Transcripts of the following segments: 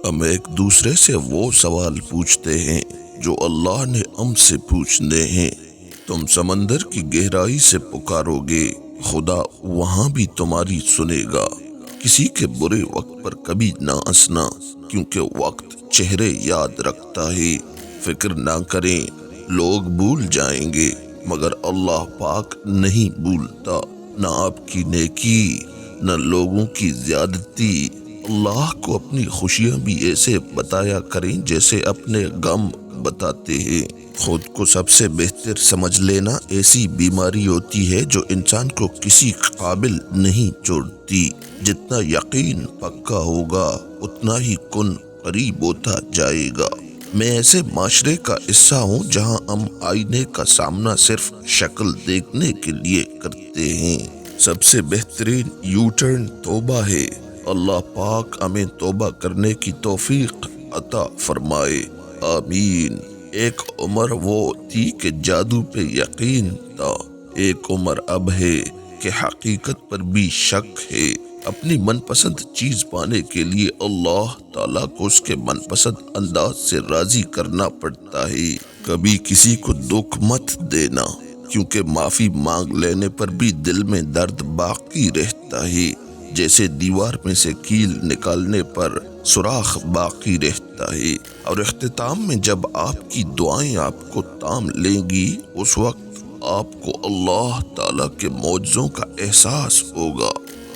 ہم ایک دوسرے سے وہ سوال پوچھتے ہیں جو اللہ نے ہم سے پوچھنے ہیں۔ تم سمندر کی گہرائی سے پکارو گے، خدا وہاں بھی تمہاری سنے گا۔ کسی کے برے وقت پر کبھی نہ ہنسنا، کیونکہ وقت چہرے یاد رکھتا ہے۔ فکر نہ کریں، لوگ بھول جائیں گے مگر اللہ پاک نہیں بھولتا۔ نہ آپ کی نیکی، نہ لوگوں کی زیادتی۔ اللہ کو اپنی خوشیاں بھی ایسے بتایا کریں جیسے اپنے غم بتاتے ہیں۔ خود کو سب سے بہتر سمجھ لینا ایسی بیماری ہوتی ہے جو انسان کو کسی قابل نہیں چھوڑتی۔ جتنا یقین پکا ہوگا اتنا ہی کن قریب ہوتا جائے گا۔ میں ایسے معاشرے کا حصہ ہوں جہاں ہم آئینے کا سامنا صرف شکل دیکھنے کے لیے کرتے ہیں۔ سب سے بہترین یو ٹرن توبہ ہے۔ اللہ پاک ہمیں توبہ کرنے کی توفیق عطا فرمائے، آمین۔ ایک عمر وہ تھی کہ جادو پہ یقین تھا، ایک عمر اب ہے کہ حقیقت پر بھی شک ہے۔ اپنی من پسند چیز پانے کے لیے اللہ تعالیٰ کو اس کے من پسند انداز سے راضی کرنا پڑتا ہے۔ کبھی کسی کو دکھ مت دینا، کیونکہ معافی مانگ لینے پر بھی دل میں درد باقی رہتا ہے، جیسے دیوار میں سے کیل نکالنے پر سوراخ باقی رہتا ہے۔ اور اختتام میں جب آپ کی دعائیں آپ کو تام لیں گی، اس وقت آپ کو اللہ تعالیٰ کے معجزوں کا احساس ہوگا۔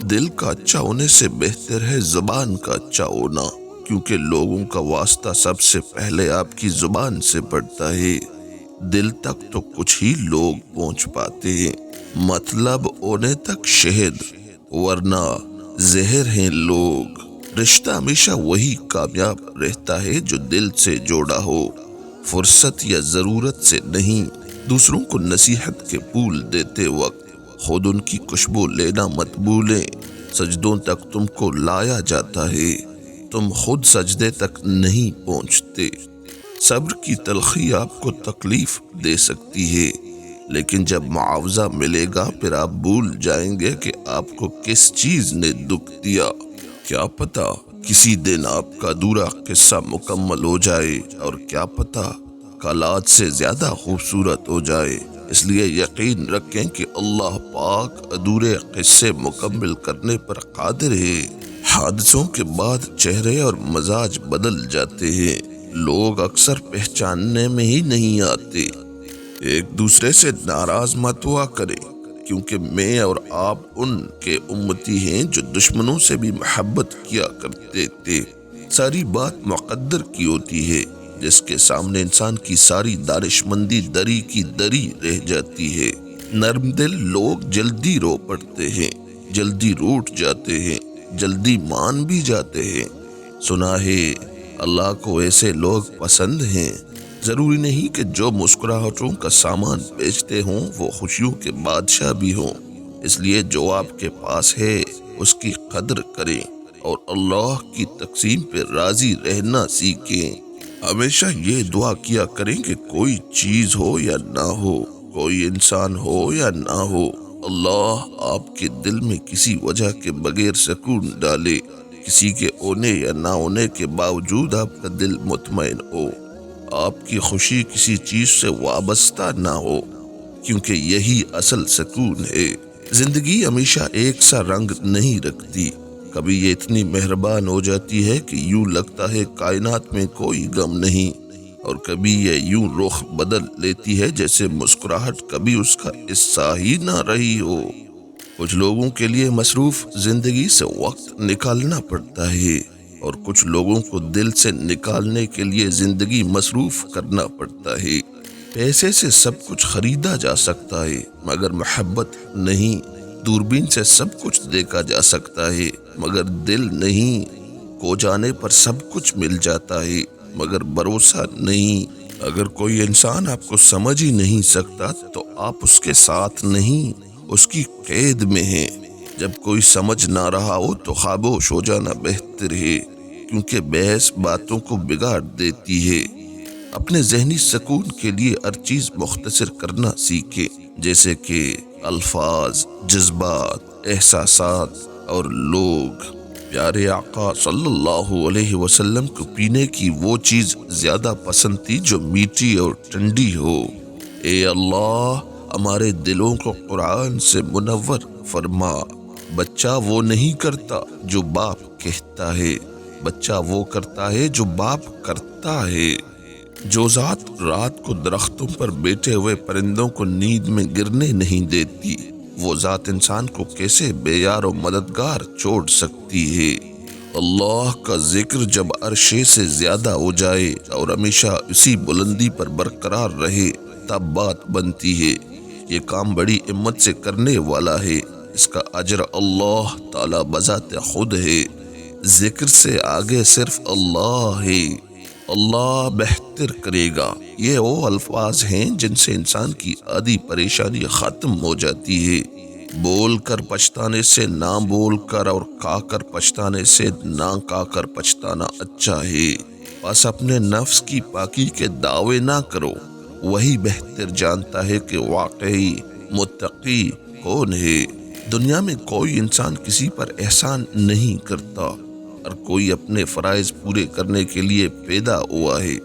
دل کا اچھا ہونے سے بہتر ہے زبان کا اچھا ہونا، کیونکہ لوگوں کا واسطہ سب سے پہلے آپ کی زبان سے پڑتا ہے۔ دل تک تو کچھ ہی لوگ پہنچ پاتے ہیں، مطلب ہونے تک شہد، ورنہ زہر ہیں لوگ۔ رشتہ ہمیشہ وہی کامیاب رہتا ہے جو دل سے جوڑا ہو، فرصت یا ضرورت سے نہیں۔ دوسروں کو نصیحت کے پھول دیتے وقت خود ان کی خوشبو لینا مت بھولیں۔ سجدوں تک تم کو لایا جاتا ہے، تم خود سجدے تک نہیں پہنچتے۔ صبر کی تلخی آپ کو تکلیف دے سکتی ہے، لیکن جب معاوضہ ملے گا پھر آپ بھول جائیں گے کہ آپ کو کس چیز نے دکھ دیا۔ کیا پتا کسی دن آپ کا ادھورا قصہ مکمل ہو جائے، اور کیا پتا کل آج سے زیادہ خوبصورت ہو جائے۔ اس لیے یقین رکھیں کہ اللہ پاک ادھورے قصے مکمل کرنے پر قادر ہے۔ حادثوں کے بعد چہرے اور مزاج بدل جاتے ہیں، لوگ اکثر پہچاننے میں ہی نہیں آتے۔ ایک دوسرے سے ناراض مت ہوا کریں، کیونکہ میں اور آپ ان کے امتی ہیں جو دشمنوں سے بھی محبت کیا کرتے تھے۔ ساری بات مقدر کی ہوتی ہے، جس کے سامنے انسان کی ساری دانش مندی دری کی دری رہ جاتی ہے۔ نرم دل لوگ جلدی رو پڑتے ہیں، جلدی روٹ جاتے ہیں، جلدی مان بھی جاتے ہیں۔ سنا ہے اللہ کو ایسے لوگ پسند ہیں۔ ضروری نہیں کہ جو مسکراہٹوں کا سامان بیچتے ہوں وہ خوشیوں کے بادشاہ بھی ہوں۔ اس لیے جو آپ کے پاس ہے اس کی قدر کریں اور اللہ کی تقسیم پہ راضی رہنا سیکھیں۔ ہمیشہ یہ دعا کیا کریں کہ کوئی چیز ہو یا نہ ہو، کوئی انسان ہو یا نہ ہو، اللہ آپ کے دل میں کسی وجہ کے بغیر سکون ڈالے۔ کسی کے ہونے یا نہ ہونے کے باوجود آپ کا دل مطمئن ہو، آپ کی خوشی کسی چیز سے وابستہ نہ ہو، کیونکہ یہی اصل سکون ہے۔ زندگی ہمیشہ ایک سا رنگ نہیں رکھتی، کبھی یہ اتنی مہربان ہو جاتی ہے کہ یوں لگتا ہے کائنات میں کوئی غم نہیں، اور کبھی یہ یوں رخ بدل لیتی ہے جیسے مسکراہٹ کبھی اس کا حصہ ہی نہ رہی ہو۔ کچھ لوگوں کے لیے مصروف زندگی سے وقت نکالنا پڑتا ہے، اور کچھ لوگوں کو دل سے نکالنے کے لیے زندگی مصروف کرنا پڑتا ہے۔ پیسے سے سب کچھ خریدا جا سکتا ہے مگر محبت نہیں۔ دوربین سے سب کچھ دیکھا جا سکتا ہے مگر دل نہیں۔ کھو جانے پر سب کچھ مل جاتا ہے مگر بھروسہ نہیں۔ اگر کوئی انسان آپ کو سمجھ ہی نہیں سکتا تو آپ اس کے ساتھ نہیں، اس کی قید میں ہیں۔ جب کوئی سمجھ نہ رہا ہو تو خاموش ہو جانا بہتر ہے، کیونکہ بحث باتوں کو بگاڑ دیتی ہے۔ اپنے ذہنی سکون کے لیے ہر چیز مختصر کرنا سیکھیں، جیسے کہ الفاظ، جذبات، احساسات اور لوگ۔ پیارے آقا صلی اللہ علیہ وسلم کو پینے کی وہ چیز زیادہ پسند تھی جو میٹھی اور ٹھنڈی ہو۔ اے اللہ ہمارے دلوں کو قرآن سے منور فرما۔ بچہ وہ نہیں کرتا جو باپ کہتا ہے، بچہ وہ کرتا ہے جو باپ کرتا ہے۔ جو ذات رات کو درختوں پر بیٹھے ہوئے پرندوں کو نیند میں گرنے نہیں دیتی، وہ ذات انسان کو کیسے بے یار و مددگار چھوڑ سکتی ہے۔ اللہ کا ذکر جب عرشے سے زیادہ ہو جائے اور ہمیشہ اسی بلندی پر برقرار رہے تب بات بنتی ہے۔ یہ کام بڑی ہمت سے کرنے والا ہے، اس کا اجر اللہ تعالی بذات خود ہے۔ ذکر سے آگے صرف اللہ ہے، اللہ بہتر کرے گا۔ یہ وہ الفاظ ہیں جن سے انسان کی آدھی پریشانی ختم ہو جاتی ہے۔ بول کر پچھتانے سے نہ بول کر اور کھا کر پچھتانے سے نہ کھا کر پچھتانا اچھا ہے۔ بس اپنے نفس کی پاکی کے دعوے نہ کرو، وہی بہتر جانتا ہے کہ واقعی متقی کون ہے۔ دنیا میں کوئی انسان کسی پر احسان نہیں کرتا، ہر کوئی اپنے فرائض پورے کرنے کے لیے پیدا ہوا ہے۔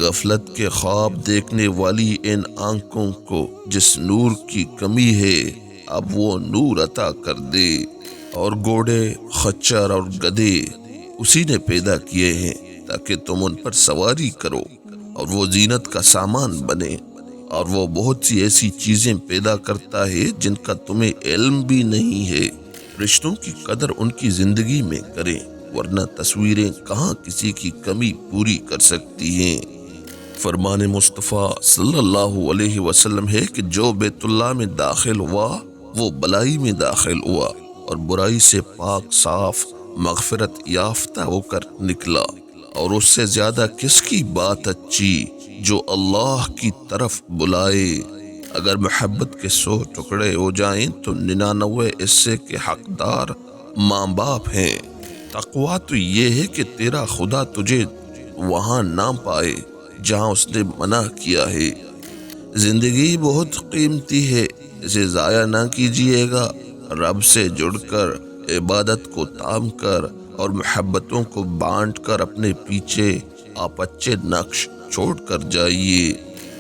غفلت کے خواب دیکھنے والی ان آنکھوں کو جس نور کی کمی ہے اب وہ نور عطا کر دے۔ اور گھوڑے، خچر اور گدھے اسی نے پیدا کیے ہیں تاکہ تم ان پر سواری کرو اور وہ زینت کا سامان بنے۔ اور وہ بہت سی ایسی چیزیں پیدا کرتا ہے جن کا تمہیں علم بھی نہیں ہے۔ رشتوں کی قدر ان کی زندگی میں کریں، ورنہ تصویریں کہاں کسی کی کمی پوری کر سکتی ہیں۔ فرمان مصطفیٰ صلی اللہ علیہ وسلم ہے کہ جو بیت اللہ میں داخل ہوا وہ بلائی میں داخل ہوا اور برائی سے پاک صاف مغفرت یافتہ ہو کر نکلا۔ اور اس سے زیادہ کس کی بات اچھی جو اللہ کی طرف بلائے۔ اگر محبت کے 100 ٹکڑے ہو جائیں تو 99 حصے کے حقدار ماں باپ ہیں۔ تقویٰ تو یہ ہے کہ تیرا خدا تجھے وہاں نہ پائے جہاں اس نے منع کیا ہے۔ زندگی بہت قیمتی ہے، اسے ضائع نہ کیجیے گا۔ رب سے جڑ کر، عبادت کو تام کر اور محبتوں کو بانٹ کر اپنے پیچھے آپ اچھے نقش چھوڑ کر جائیے۔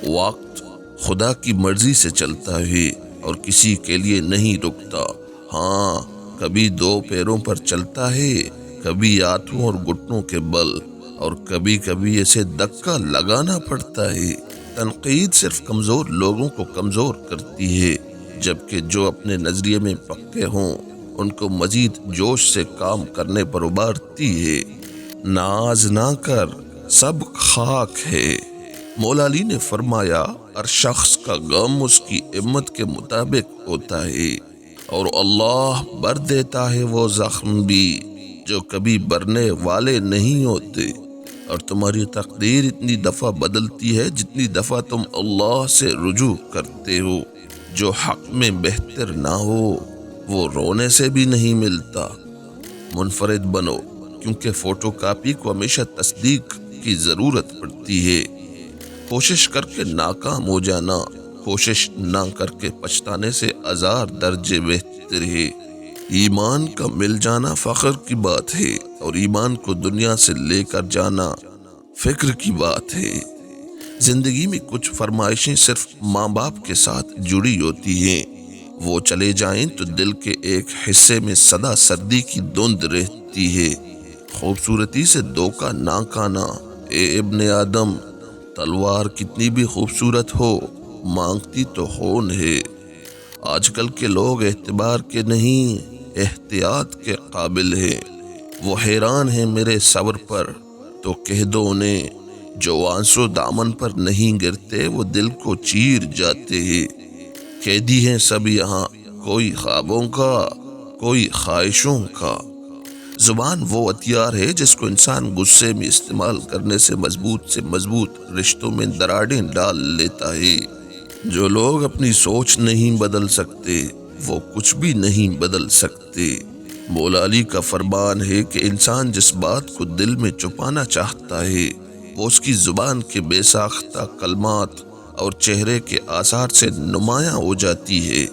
وقت خدا کی مرضی سے چلتا ہے اور کسی کے لیے نہیں رکتا۔ ہاں، کبھی 2 پیروں پر چلتا ہے، کبھی ہاتھوں اور گھٹنوں کے بل، اور کبھی کبھی اسے دھکا لگانا پڑتا ہے۔ تنقید صرف کمزور لوگوں کو کمزور کرتی ہے، جبکہ جو اپنے نظریے میں پکے ہوں ان کو مزید جوش سے کام کرنے پر ابھارتی ہے۔ ناز نہ کر، سب خاک ہے۔ مولا علی نے فرمایا، ہر شخص کا غم اس کی ہمت کے مطابق ہوتا ہے اور اللہ بر دیتا ہے وہ زخم بھی جو کبھی برنے والے نہیں ہوتے۔ اور تمہاری تقدیر اتنی دفعہ بدلتی ہے جتنی دفعہ تم اللہ سے رجوع کرتے ہو۔ جو حق میں بہتر نہ ہو وہ رونے سے بھی نہیں ملتا۔ منفرد بنو، کیونکہ فوٹو کاپی کو ہمیشہ تصدیق کی ضرورت پڑتی ہے۔ کوشش کر کے ناکام ہو جانا کوشش نہ کر کے پچھتانے سے 1000 درجے بہتر ہے۔ ایمان کا مل جانا فخر کی بات ہے اور ایمان کو دنیا سے لے کر جانا فکر کی بات ہے۔ زندگی میں کچھ فرمائشیں صرف ماں باپ کے ساتھ جڑی ہوتی ہیں، وہ چلے جائیں تو دل کے ایک حصے میں سدا سردی کی دھند رہتی ہے۔ خوبصورتی سے دھوکہ نہ کھانا۔ اے ابن آدم، تلوار کتنی بھی خوبصورت ہو مانگتی تو خون ہے۔ آج کل کے لوگ اعتبار کے نہیں احتیاط کے قابل ہیں۔ وہ حیران ہیں میرے صبر پر، تو کہہ دو انہیں جو آنسو دامن پر نہیں گرتے وہ دل کو چیر جاتے ہیں۔ قیدی ہیں سب یہاں، کوئی خوابوں کا، کوئی خواہشوں کا۔ زبان وہ ہتھیار ہے جس کو انسان غصے میں استعمال کرنے سے مضبوط رشتوں میں دراڑیں ڈال لیتا ہے۔ جو لوگ اپنی سوچ نہیں بدل سکتے وہ کچھ بھی نہیں بدل سکتے۔ مولا علی کا فرمان ہے کہ انسان جس بات کو دل میں چھپانا چاہتا ہے وہ اس کی زبان کے بے ساختہ کلمات اور چہرے کے آثار سے نمایاں ہو جاتی ہے۔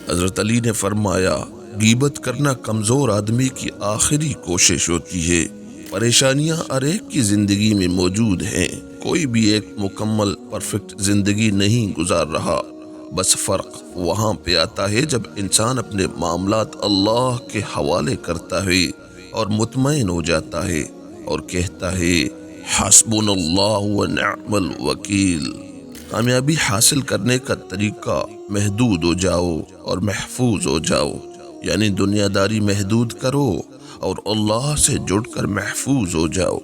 حضرت علی نے فرمایا، غیبت کرنا کمزور آدمی کی آخری کوشش ہوتی ہے۔ پریشانیاں ہر ایک کی زندگی میں موجود ہیں، کوئی بھی ایک مکمل پرفیکٹ زندگی نہیں گزار رہا، بس فرق وہاں پہ آتا ہے جب انسان اپنے معاملات اللہ کے حوالے کرتا ہے اور مطمئن ہو جاتا ہے اور کہتا ہے حسبنا اللہ ونعم الوکیل۔ کامیابی حاصل کرنے کا طریقہ محدود ہو جاؤ اور محفوظ ہو جاؤ، یعنی دنیا داری محدود کرو اور اللہ سے جڑ کر محفوظ ہو جاؤ۔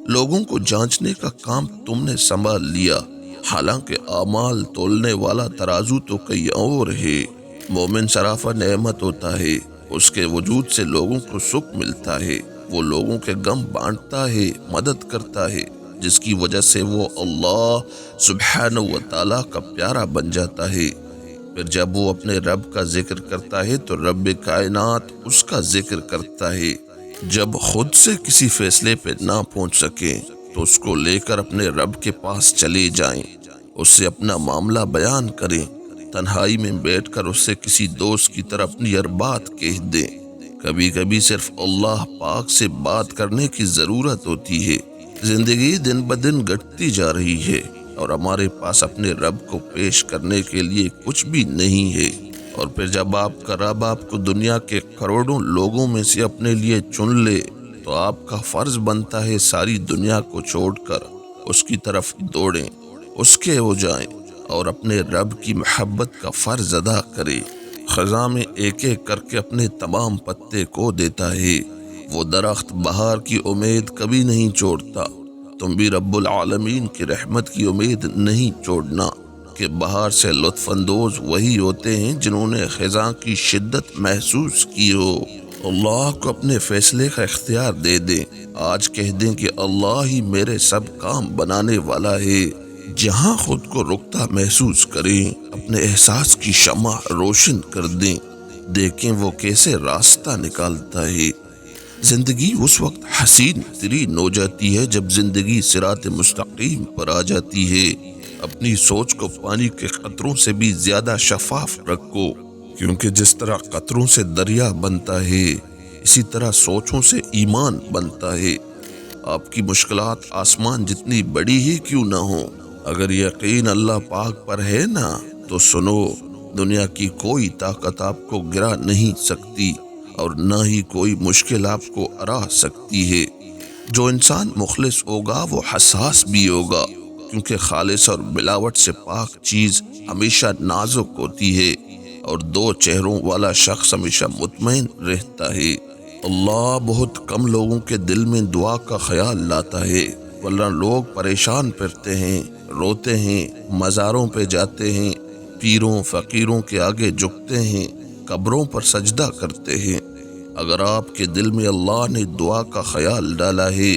لوگوں کو جانچنے کا کام تم نے سنبھال لیا، حالانکہ اعمال تولنے والا ترازو تو کئی اور ہے۔ مومن سراپا نعمت ہوتا ہے، اس کے وجود سے لوگوں کو سکھ ملتا ہے، وہ لوگوں کے غم بانٹتا ہے، مدد کرتا ہے، جس کی وجہ سے وہ اللہ سبحانہ و تعالیٰ کا پیارا بن جاتا ہے۔ پھر جب وہ اپنے رب کا ذکر کرتا ہے تو رب کائنات اس کا ذکر کرتا ہے۔ جب خود سے کسی فیصلے پہ نہ پہنچ سکیں تو اس کو لے کر اپنے رب کے پاس چلے جائیں، اس سے اپنا معاملہ بیان کریں، تنہائی میں بیٹھ کر اس سے کسی دوست کی طرح اپنی ہر بات کہہ دیں۔ کبھی کبھی صرف اللہ پاک سے بات کرنے کی ضرورت ہوتی ہے۔ زندگی دن بدن گھٹتی جا رہی ہے اور ہمارے پاس اپنے رب کو پیش کرنے کے لیے کچھ بھی نہیں ہے، اور پھر جب آپ کا رب آپ کو دنیا کے کروڑوں لوگوں میں سے اپنے لیے چن لے تو آپ کا فرض بنتا ہے ساری دنیا کو چھوڑ کر اس کی طرف دوڑیں، اس کے ہو جائیں اور اپنے رب کی محبت کا فرض ادا کریں۔ خزاں میں ایک ایک کر کے اپنے تمام پتے کو دیتا ہے، وہ درخت بہار کی امید کبھی نہیں چھوڑتا۔ تم بھی رب العالمین کی رحمت کی امید نہیں چھوڑنا کہ بہار سے لطف اندوز وہی ہوتے ہیں جنہوں نے خزاں کی شدت محسوس کی ہو۔ اللہ کو اپنے فیصلے کا اختیار دے دیں، آج کہہ دیں کہ اللہ ہی میرے سب کام بنانے والا ہے۔ جہاں خود کو رکتا محسوس کریں، اپنے احساس کی شمع روشن کر دیں، دیکھیں وہ کیسے راستہ نکالتا ہے۔ زندگی اس وقت حسین ترین ہو جاتی ہے جب زندگی صراط مستقیم پر آ جاتی ہے۔ اپنی سوچ کو پانی کے قطروں سے بھی زیادہ شفاف رکھو، کیونکہ جس طرح قطروں سے دریا بنتا ہے اسی طرح سوچوں سے ایمان بنتا ہے۔ آپ کی مشکلات آسمان جتنی بڑی ہی کیوں نہ ہو، اگر یقین اللہ پاک پر ہے نا تو سنو، دنیا کی کوئی طاقت آپ کو گرا نہیں سکتی اور نہ ہی کوئی مشکل آپ کو ہرا سکتی ہے۔ جو انسان مخلص ہوگا وہ حساس بھی ہوگا، کیونکہ خالص اور ملاوٹ سے پاک چیز ہمیشہ نازک ہوتی ہے اور دو چہروں والا شخص ہمیشہ مطمئن رہتا ہے۔ اللہ بہت کم لوگوں کے دل میں دعا کا خیال لاتا ہے، ورنہ لوگ پریشان پھرتے ہیں، روتے ہیں، مزاروں پہ جاتے ہیں، پیروں فقیروں کے آگے جھکتے ہیں، قبروں پر سجدہ کرتے ہیں۔ اگر آپ کے دل میں اللہ نے دعا کا خیال ڈالا ہے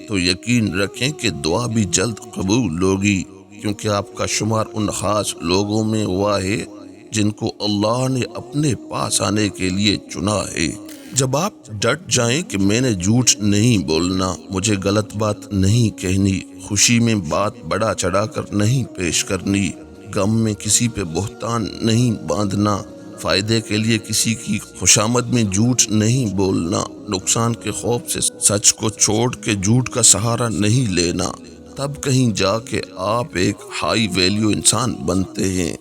تو یقین رکھیں کہ دعا بھی جلد قبول ہوگی، کیونکہ آپ کا شمار ان خاص لوگوں میں ہوا ہے جن کو اللہ نے اپنے پاس آنے کے لیے چنا ہے۔ جب آپ ڈٹ جائیں کہ میں نے جھوٹ نہیں بولنا، مجھے غلط بات نہیں کہنی، خوشی میں بات بڑا چڑھا کر نہیں پیش کرنی، غم میں کسی پہ بہتان نہیں باندھنا، فائدے کے لیے کسی کی خوشامد میں جھوٹ نہیں بولنا، نقصان کے خوف سے سچ کو چھوڑ کے جھوٹ کا سہارا نہیں لینا، تب کہیں جا کے آپ ایک ہائی ویلیو انسان بنتے ہیں۔